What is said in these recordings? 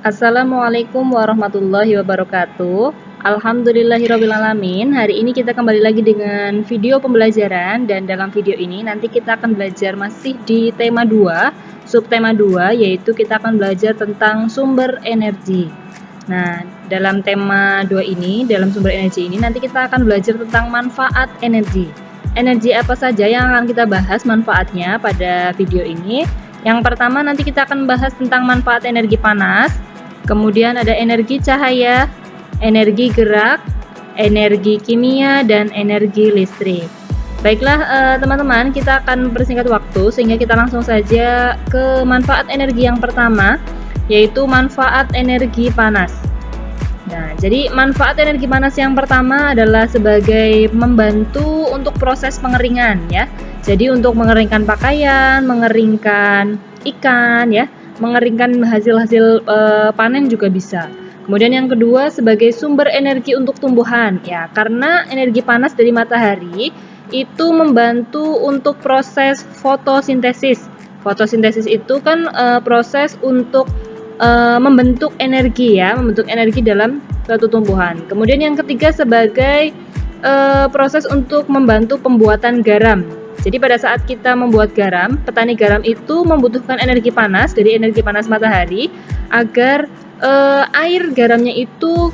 Assalamualaikum warahmatullahi wabarakatuh. Alhamdulillahirrabbilalamin. Hari ini kita kembali lagi dengan video pembelajaran, dan dalam video ini nanti kita akan belajar masih di tema 2, subtema 2, yaitu kita akan belajar tentang sumber energi. Nah, dalam tema 2 ini, dalam sumber energi ini nanti kita akan belajar tentang manfaat energi. Energi apa saja yang akan kita bahas manfaatnya pada video ini? Yang pertama, nanti kita akan bahas tentang manfaat energi panas. Kemudian ada energi cahaya, energi gerak, energi kimia, dan energi listrik. Baiklah teman-teman, kita akan persingkat waktu sehingga kita langsung saja ke manfaat energi yang pertama, yaitu manfaat energi panas. Nah, jadi manfaat energi panas yang pertama adalah sebagai membantu untuk proses pengeringan ya. Jadi untuk mengeringkan pakaian, mengeringkan ikan ya, mengeringkan hasil-hasil panen juga bisa. Kemudian yang kedua sebagai sumber energi untuk tumbuhan ya, karena energi panas dari matahari itu membantu untuk proses fotosintesis. Fotosintesis itu kan proses untuk membentuk energi ya, membentuk energi dalam suatu tumbuhan. Kemudian yang ketiga sebagai proses untuk membantu pembuatan garam. Jadi pada saat kita membuat garam, petani garam itu membutuhkan energi panas dari energi panas matahari agar air garamnya itu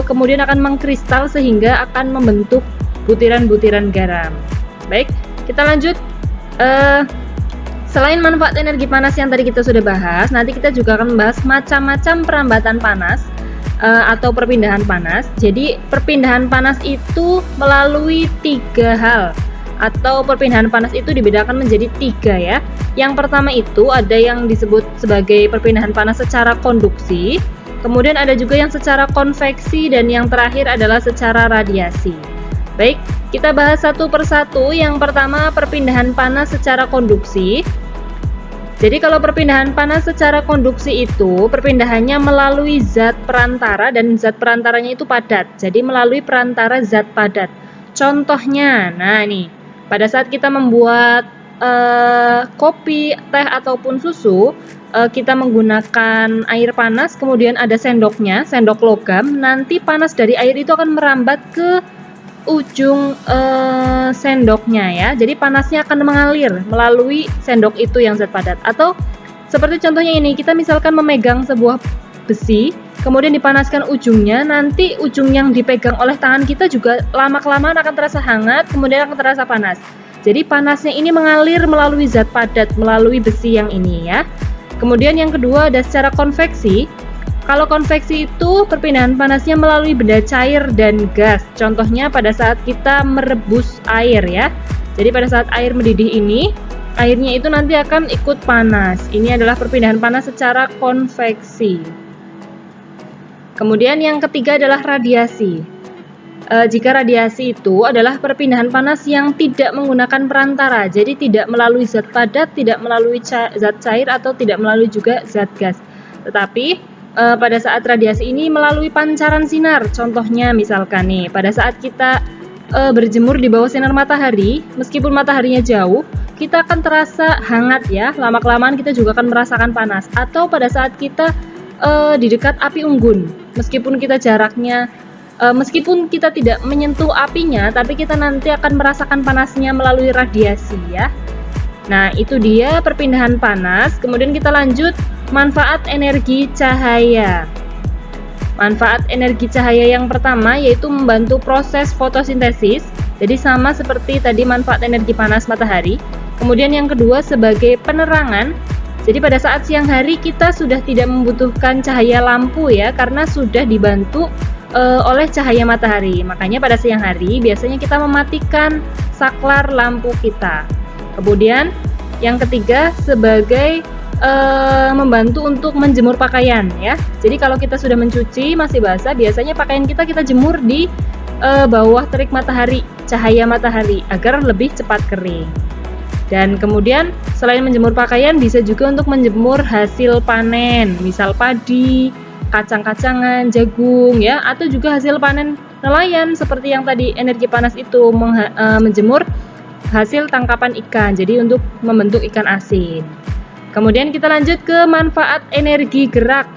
kemudian akan mengkristal sehingga akan membentuk butiran-butiran garam. Baik, kita lanjut. Selain manfaat energi panas yang tadi kita sudah bahas, nanti kita juga akan membahas macam-macam perambatan panas atau perpindahan panas. Jadi perpindahan panas itu melalui 3 hal, atau perpindahan panas itu dibedakan menjadi 3 ya. Yang pertama itu ada yang disebut sebagai perpindahan panas secara konduksi, kemudian ada juga yang secara konveksi, dan yang terakhir adalah secara radiasi. Baik, kita bahas satu persatu. Yang pertama perpindahan panas secara konduksi. Jadi kalau perpindahan panas secara konduksi itu perpindahannya melalui zat perantara, dan zat perantaranya itu padat. Jadi melalui perantara zat padat. Contohnya, nah nih, pada saat kita membuat kopi, teh ataupun susu, kita menggunakan air panas, kemudian ada sendoknya, sendok logam. Nanti panas dari air itu akan merambat ke ujung sendoknya ya. Jadi panasnya akan mengalir melalui sendok itu yang zat padat. Atau seperti contohnya ini, kita misalkan memegang sebuah besi, kemudian dipanaskan ujungnya, nanti ujung yang dipegang oleh tangan kita juga lama-kelamaan akan terasa hangat, kemudian akan terasa panas. Jadi panasnya ini mengalir melalui zat padat, melalui besi yang ini ya. Kemudian yang kedua ada secara konveksi. Kalau konveksi itu perpindahan panasnya melalui benda cair dan gas. Contohnya pada saat kita merebus air ya. Jadi pada saat air mendidih ini, airnya itu nanti akan ikut panas. Ini adalah perpindahan panas secara konveksi. Kemudian yang ketiga adalah radiasi. Jika radiasi itu adalah perpindahan panas yang tidak menggunakan perantara. Jadi tidak melalui zat padat, tidak melalui zat cair, atau tidak melalui juga zat gas. Tetapi pada saat radiasi ini melalui pancaran sinar. Contohnya misalkan nih, pada saat kita berjemur di bawah sinar matahari, meskipun mataharinya jauh, kita akan terasa hangat ya. Lama-kelamaan kita juga akan merasakan panas. Atau pada saat kita di dekat api unggun, meskipun kita jaraknya, meskipun kita tidak menyentuh apinya, tapi kita nanti akan merasakan panasnya melalui radiasi ya. Nah, itu dia perpindahan panas. Kemudian kita lanjut manfaat energi cahaya. Manfaat energi cahaya yang pertama yaitu membantu proses fotosintesis. Jadi sama seperti tadi manfaat energi panas matahari. Kemudian yang kedua sebagai penerangan. Jadi pada saat siang hari kita sudah tidak membutuhkan cahaya lampu ya, karena sudah dibantu oleh cahaya matahari. Makanya pada siang hari biasanya kita mematikan saklar lampu kita. Kemudian yang ketiga sebagai membantu untuk menjemur pakaian ya. Jadi kalau kita sudah mencuci masih basah, biasanya pakaian kita jemur di bawah terik matahari, cahaya matahari, agar lebih cepat kering. Dan kemudian selain menjemur pakaian, bisa juga untuk menjemur hasil panen, misal padi, kacang-kacangan, jagung ya, atau juga hasil panen nelayan seperti yang tadi energi panas itu menjemur hasil tangkapan ikan, jadi untuk membentuk ikan asin. Kemudian kita lanjut ke manfaat energi gerak.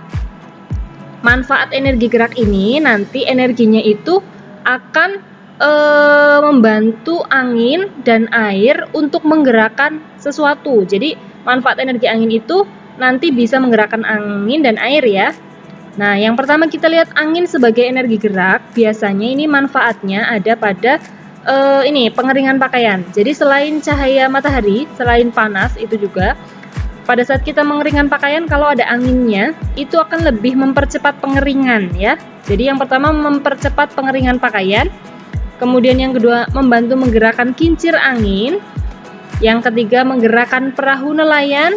manfaat energi gerak ini nanti energinya itu akan membantu angin dan air untuk menggerakkan sesuatu. Jadi manfaat energi angin itu nanti bisa menggerakkan angin dan air ya. Nah, yang pertama kita lihat angin sebagai energi gerak. Biasanya ini manfaatnya ada pada ini pengeringan pakaian. Jadi selain cahaya matahari, selain panas itu juga pada saat kita mengeringkan pakaian, kalau ada anginnya itu akan lebih mempercepat pengeringan ya. Jadi yang pertama mempercepat pengeringan pakaian. Kemudian yang kedua membantu menggerakkan kincir angin. Yang ketiga menggerakkan perahu nelayan.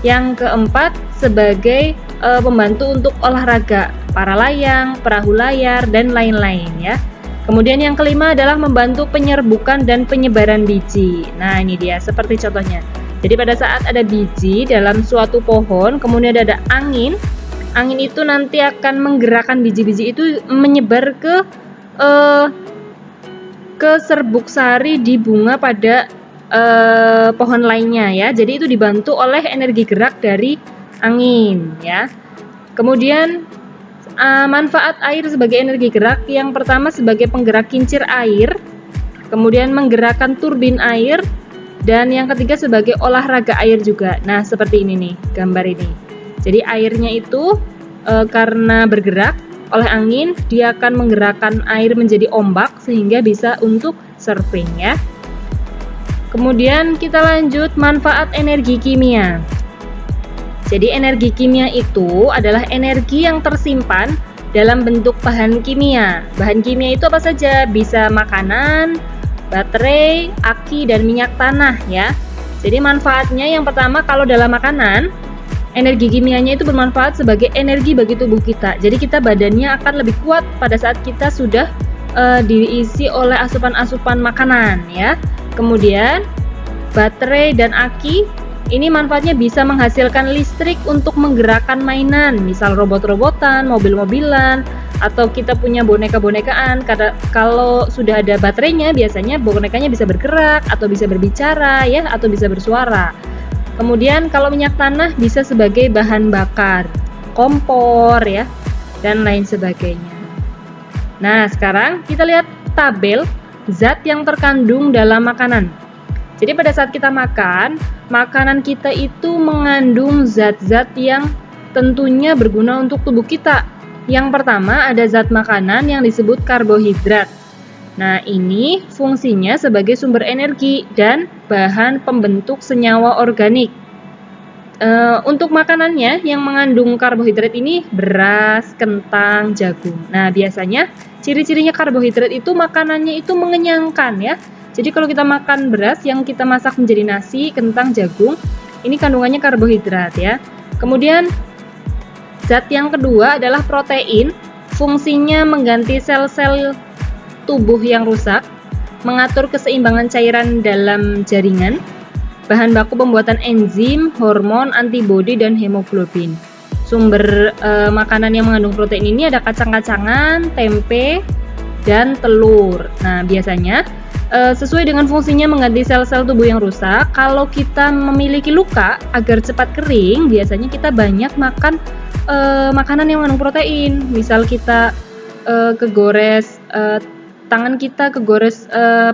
Yang keempat sebagai pembantu untuk olahraga, para layang, perahu layar, dan lain-lain ya. Kemudian yang kelima adalah membantu penyerbukan dan penyebaran biji. Nah ini dia seperti contohnya. Jadi pada saat ada biji dalam suatu pohon, kemudian ada angin, angin itu nanti akan menggerakkan biji-biji itu menyebar ke serbuk sari di bunga pada pohon lainnya ya. Jadi itu dibantu oleh energi gerak dari angin ya. Kemudian manfaat air sebagai energi gerak, yang pertama sebagai penggerak kincir air, kemudian menggerakkan turbin air, dan yang ketiga sebagai olahraga air juga. Nah seperti ini nih gambar ini. Jadi airnya itu karena bergerak oleh angin, dia akan menggerakkan air menjadi ombak sehingga bisa untuk surfing ya. Kemudian kita lanjut manfaat energi kimia. Jadi energi kimia itu adalah energi yang tersimpan dalam bentuk bahan kimia. Bahan kimia itu apa saja? Bisa makanan, baterai, aki, dan minyak tanah ya. Jadi manfaatnya yang pertama, kalau dalam makanan, energi kimianya itu bermanfaat sebagai energi bagi tubuh kita. Jadi kita badannya akan lebih kuat pada saat kita sudah diisi oleh asupan-asupan makanan ya. Kemudian baterai dan aki ini manfaatnya bisa menghasilkan listrik untuk menggerakkan mainan, misal robot-robotan, mobil-mobilan, atau kita punya boneka-bonekaan. Kalau sudah ada baterainya, biasanya bonekanya bisa bergerak atau bisa berbicara ya, atau bisa bersuara. Kemudian kalau minyak tanah bisa sebagai bahan bakar, kompor ya, dan lain sebagainya. Nah, sekarang kita lihat tabel zat yang terkandung dalam makanan. Jadi pada saat kita makan, makanan kita itu mengandung zat-zat yang tentunya berguna untuk tubuh kita. Yang pertama ada zat makanan yang disebut karbohidrat. Nah, ini fungsinya sebagai sumber energi dan bahan pembentuk senyawa organik. Untuk makanannya yang mengandung karbohidrat ini beras, kentang, jagung. Nah, biasanya ciri-cirinya karbohidrat itu makanannya itu mengenyangkan ya. Jadi kalau kita makan beras yang kita masak menjadi nasi, kentang, jagung, ini kandungannya karbohidrat ya. Kemudian zat yang kedua adalah protein. Fungsinya mengganti sel-sel tubuh yang rusak, mengatur keseimbangan cairan dalam jaringan, bahan baku pembuatan enzim, hormon, antibodi, dan hemoglobin. Sumber makanan yang mengandung protein ini ada kacang-kacangan, tempe, dan telur. Nah, biasanya sesuai dengan fungsinya mengganti sel-sel tubuh yang rusak. Kalau kita memiliki luka agar cepat kering, biasanya kita banyak makan makanan yang mengandung protein. Misal kita kegores tangan kita, kegores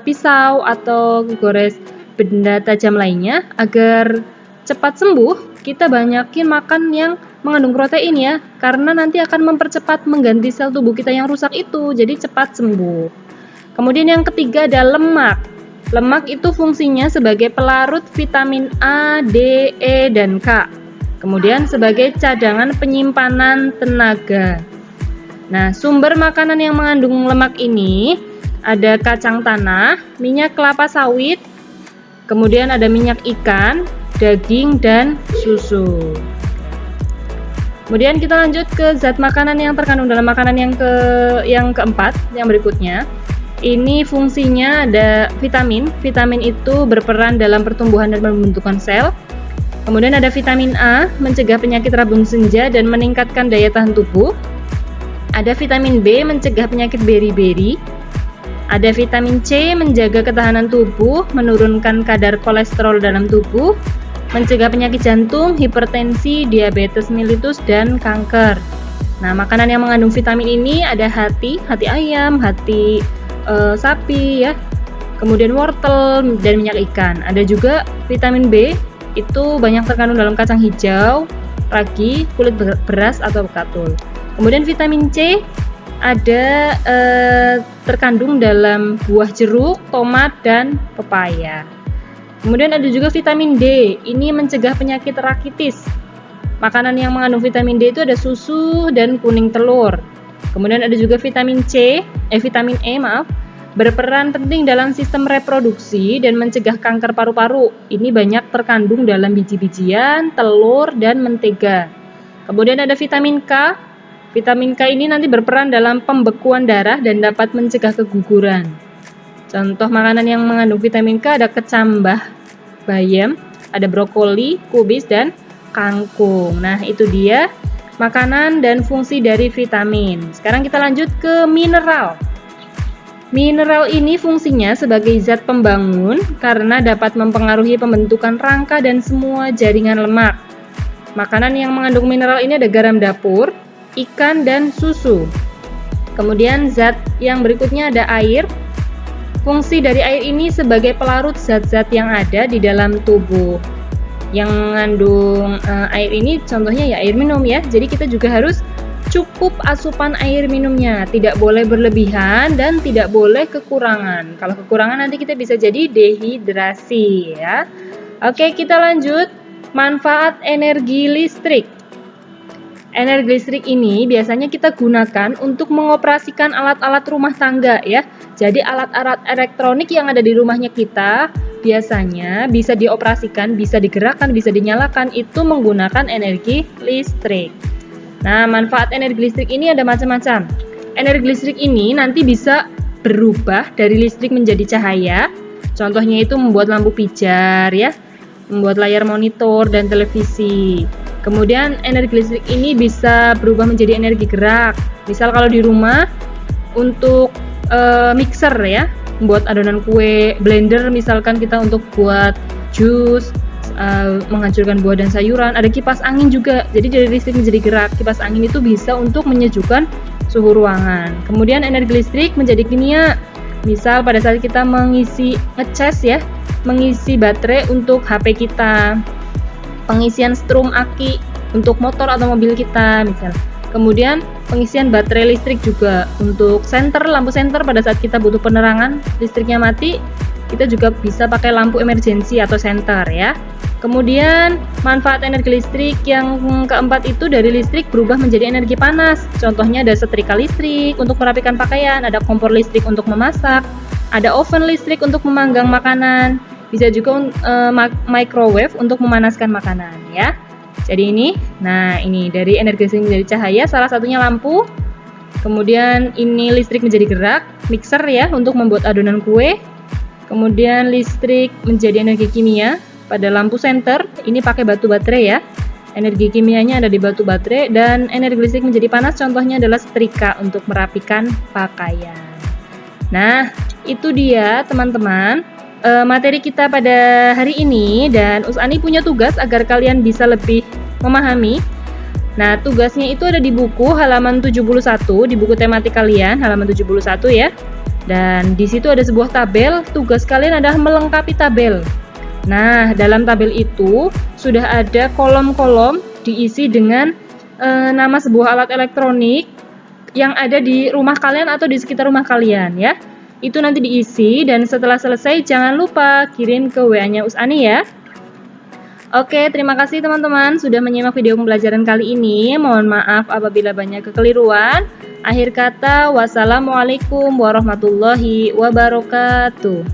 pisau atau kegores benda tajam lainnya, agar cepat sembuh kita banyakin makan yang mengandung protein ya, karena nanti akan mempercepat mengganti sel tubuh kita yang rusak itu, jadi cepat sembuh. Kemudian yang ketiga ada lemak. Lemak itu fungsinya sebagai pelarut vitamin A, D, E, dan K. Kemudian sebagai cadangan penyimpanan tenaga. Nah, sumber makanan yang mengandung lemak ini ada kacang tanah, minyak kelapa sawit, kemudian ada minyak ikan, daging, dan susu. Kemudian kita lanjut ke zat makanan yang terkandung dalam makanan yang keempat, yang berikutnya. Ini fungsinya ada vitamin. Vitamin itu berperan dalam pertumbuhan dan pembentukan sel. Kemudian ada vitamin A, mencegah penyakit rabun senja dan meningkatkan daya tahan tubuh. Ada vitamin B, mencegah penyakit beri-beri. Ada vitamin C, menjaga ketahanan tubuh, menurunkan kadar kolesterol dalam tubuh, mencegah penyakit jantung, hipertensi, diabetes mellitus, dan kanker. Nah, makanan yang mengandung vitamin ini ada hati ayam, hati sapi ya, kemudian wortel dan minyak ikan. Ada juga vitamin B, itu banyak terkandung dalam kacang hijau, ragi, kulit beras atau bekatul. Kemudian vitamin C ada terkandung dalam buah jeruk, tomat, dan pepaya. Kemudian ada juga vitamin D, ini mencegah penyakit rakitis. Makanan yang mengandung vitamin D itu ada susu dan kuning telur. Kemudian ada juga vitamin E, berperan penting dalam sistem reproduksi dan mencegah kanker paru-paru. Ini banyak terkandung dalam biji-bijian, telur, dan mentega. Kemudian ada vitamin K. Vitamin K ini nanti berperan dalam pembekuan darah dan dapat mencegah keguguran. Contoh makanan yang mengandung vitamin K ada kecambah, bayam, ada brokoli, kubis, dan kangkung. Nah, itu dia makanan dan fungsi dari vitamin. Sekarang kita lanjut ke mineral. Mineral ini fungsinya sebagai zat pembangun karena dapat mempengaruhi pembentukan rangka dan semua jaringan lemak. Makanan yang mengandung mineral ini ada garam dapur, ikan, dan susu. Kemudian zat yang berikutnya ada air. Fungsi dari air ini sebagai pelarut zat-zat yang ada di dalam tubuh. Yang mengandung air ini contohnya ya air minum ya. Jadi kita juga harus cukup asupan air minumnya, tidak boleh berlebihan dan tidak boleh kekurangan. Kalau kekurangan nanti kita bisa jadi dehidrasi ya. Oke, kita lanjut. Manfaat energi listrik. Energi listrik ini biasanya kita gunakan untuk mengoperasikan alat-alat rumah tangga ya. Jadi alat-alat elektronik yang ada di rumahnya kita biasanya bisa dioperasikan, bisa digerakkan, bisa dinyalakan itu menggunakan energi listrik. Nah, manfaat energi listrik ini ada macam-macam. Energi listrik ini nanti bisa berubah dari listrik menjadi cahaya. Contohnya itu membuat lampu pijar ya, membuat layar monitor dan televisi. Kemudian energi listrik ini bisa berubah menjadi energi gerak. Misal kalau di rumah untuk mixer ya, membuat adonan kue, blender misalkan kita untuk buat jus, menghancurkan buah dan sayuran. Ada kipas angin juga. Jadi dari listrik menjadi gerak. Kipas angin itu bisa untuk menyejukkan suhu ruangan. Kemudian energi listrik menjadi kimia. Misal pada saat kita mengisi ngecas ya, mengisi baterai untuk HP kita, pengisian strum aki untuk motor atau mobil kita misal. Kemudian pengisian baterai listrik juga untuk senter, lampu senter pada saat kita butuh penerangan, listriknya mati, kita juga bisa pakai lampu emergency atau senter ya. Kemudian manfaat energi listrik yang keempat itu dari listrik berubah menjadi energi panas. Contohnya ada setrika listrik untuk merapikan pakaian, ada kompor listrik untuk memasak, ada oven listrik untuk memanggang makanan, bisa juga microwave untuk memanaskan makanan ya. Jadi ini dari energi listrik menjadi cahaya, salah satunya lampu. Kemudian ini listrik menjadi gerak, mixer ya untuk membuat adonan kue. Kemudian listrik menjadi energi kimia pada lampu senter, ini pakai batu baterai ya. Energi kimianya ada di batu baterai. Dan energi listrik menjadi panas contohnya adalah setrika untuk merapikan pakaian. Nah, itu dia teman-teman materi kita pada hari ini, dan Usani punya tugas agar kalian bisa lebih memahami. Nah, tugasnya itu ada di buku halaman 71, di buku tematik kalian halaman 71 ya. Dan di situ ada sebuah tabel, tugas kalian adalah melengkapi tabel. Nah, dalam tabel itu sudah ada kolom-kolom diisi dengan nama sebuah alat elektronik yang ada di rumah kalian atau di sekitar rumah kalian ya. Itu nanti diisi, dan setelah selesai jangan lupa kirim ke WA-nya Usani ya. Oke, terima kasih teman-teman sudah menyimak video pembelajaran kali ini. Mohon maaf apabila banyak kekeliruan. Akhir kata, wassalamualaikum warahmatullahi wabarakatuh.